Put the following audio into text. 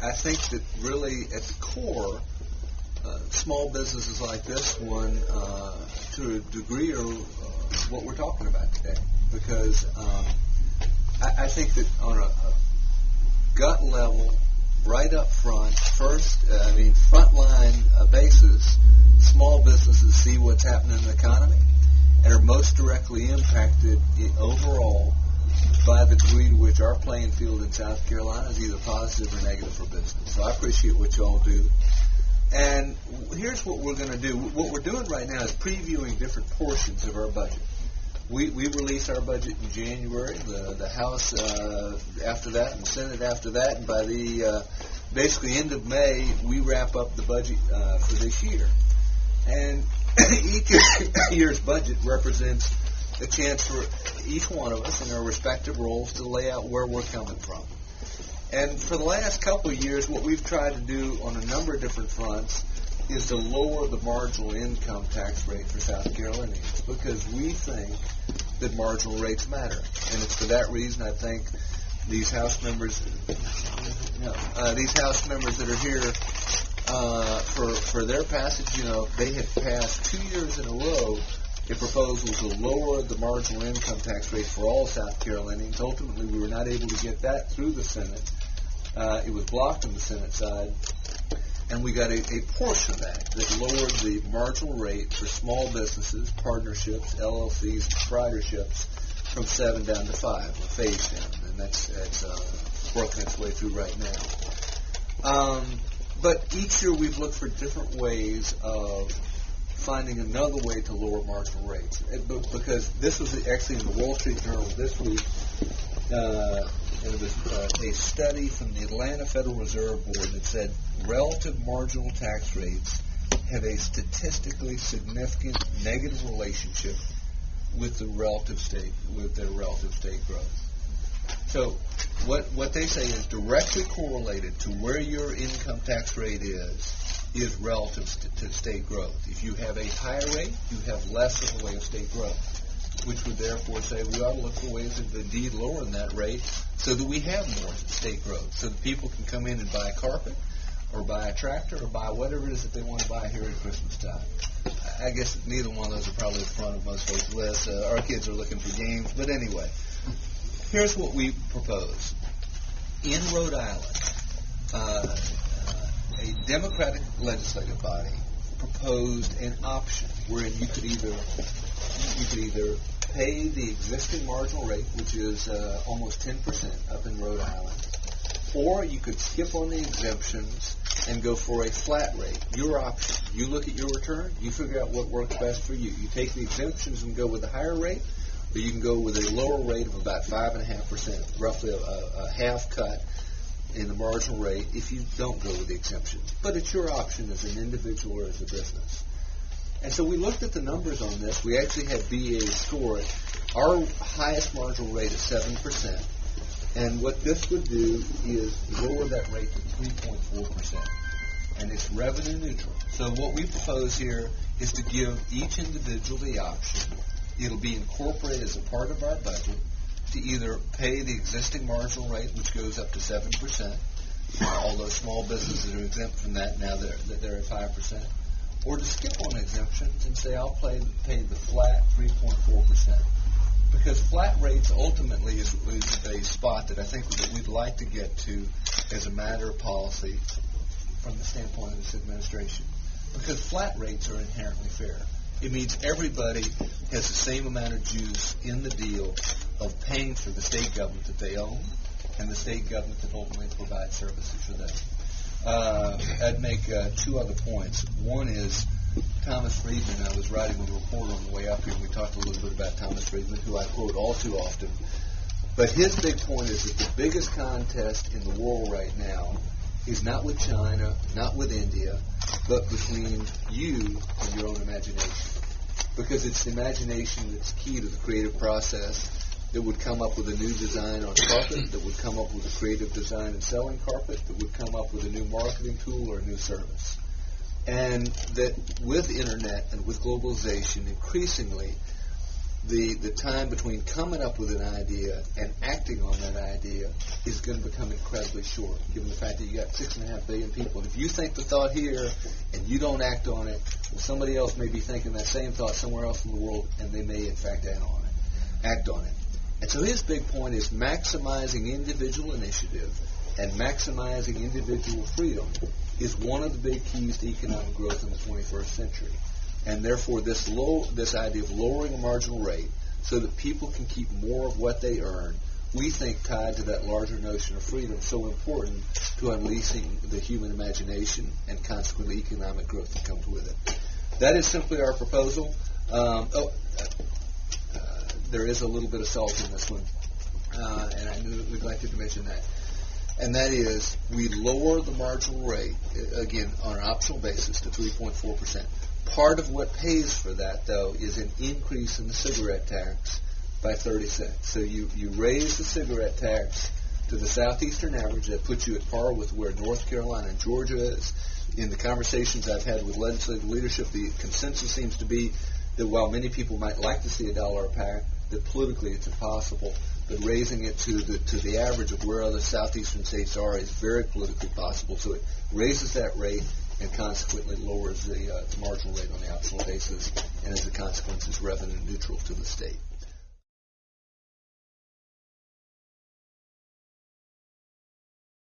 I think that really at the core, small businesses like this one, to a degree, are what we're talking about today. Because I think that on a gut level, right up front, frontline basis, small businesses see what's happening in the economy and are most directly impacted overall by the degree to which our playing field in South Carolina is either positive or negative for business. So I appreciate what you all do. And here's what we're going to do. What we're doing right now is previewing different portions of our budget. We release our budget in January, the House after that, and the Senate after that, and by the basically end of May, we wrap up the budget for this year. And each year's budget represents a chance for each one of us in our respective roles to lay out where we're coming from. And for the last couple of years, what we've tried to do on a number of different fronts is to lower the marginal income tax rate for South Carolinians, because we think that marginal rates matter. And it's for that reason I think these House members, that are here for their passage, they have passed 2 years in a row a proposal to lower the marginal income tax rate for all South Carolinians. Ultimately, we were not able to get that through the Senate. It was blocked on the Senate side. And we got a portion of that lowered the marginal rate for small businesses, partnerships, LLCs, proprietorships from 7 down to 5, or phased down. And that's working its way through right now. But each year we've looked for different ways of finding another way to lower marginal rates. Because this was actually in the Wall Street Journal this week. There was a study from the Atlanta Federal Reserve Board that said relative marginal tax rates have a statistically significant negative relationship with their relative state growth. So what they say is directly correlated to where your income tax rate is relative to state growth. If you have a higher rate, you have less of a way of state growth, which would therefore say we ought to look for ways of indeed lowering that rate so that we have more state growth, so that people can come in and buy a carpet or buy a tractor or buy whatever it is that they want to buy here at Christmas time. I guess neither one of those are probably at the front of most folks' lists. Our kids are looking for games. But anyway, here's what we propose. In Rhode Island, a Democratic legislative body proposed an option wherein you could either pay the existing marginal rate, which is almost 10% up in Rhode Island, or you could skip on the exemptions and go for a flat rate. Your option. You look at your return, you figure out what works best for you. You take the exemptions and go with a higher rate, or you can go with a lower rate of about 5.5%, roughly a half cut in the marginal rate if you don't go with the exemptions. But it's your option as an individual or as a business. And so we looked at the numbers on this. We actually had BA score it. Our highest marginal rate is 7%. And what this would do is lower that rate to 3.4%. And it's revenue neutral. So what we propose here is to give each individual the option. It'll be incorporated as a part of our budget to either pay the existing marginal rate, which goes up to 7%, although small businesses are exempt from that now they're at 5%, or to skip on exemptions and say I'll pay the flat 3.4%. Because flat rates ultimately is a spot that I think that we'd like to get to as a matter of policy from the standpoint of this administration. Because flat rates are inherently fair. It means everybody has the same amount of juice in the deal of paying for the state government that they own and the state government that ultimately provides services for them. I'd make 2 other points. One is Thomas Friedman. I was writing with a reporter on the way up here, and we talked a little bit about Thomas Friedman, who I quote all too often. But his big point is that the biggest contest in the world right now is not with China, not with India, but between you and your own imagination. Because it's the imagination that's key to the creative process that would come up with a new design on carpet, that would come up with a creative design in selling carpet, that would come up with a new marketing tool or a new service. And that with internet and with globalization, increasingly, the time between coming up with an idea and acting on that idea is going to become incredibly short, given the fact that you got 6.5 billion people. And if you think the thought here and you don't act on it, well, somebody else may be thinking that same thought somewhere else in the world, and they may in fact act on it. And so his big point is maximizing individual initiative and maximizing individual freedom is one of the big keys to economic growth in the 21st century. And therefore, this idea of lowering a marginal rate so that people can keep more of what they earn, we think tied to that larger notion of freedom, so important to unleashing the human imagination and consequently economic growth that comes with it. That is simply our proposal. There is a little bit of salt in this one, and I neglected to mention that. And that is, we lower the marginal rate, again, on an optional basis to 3.4%. Part of what pays for that, though, is an increase in the cigarette tax by 30 cents. So you raise the cigarette tax to the southeastern average. That puts you at par with where North Carolina and Georgia is. In the conversations I've had with legislative leadership, the consensus seems to be that while many people might like to see $1 a pack, that politically it's impossible. But raising it to the average of where other southeastern states are is very politically possible. So it raises that rate and consequently lowers the marginal rate on the optional basis, and as a consequence is revenue neutral to the state.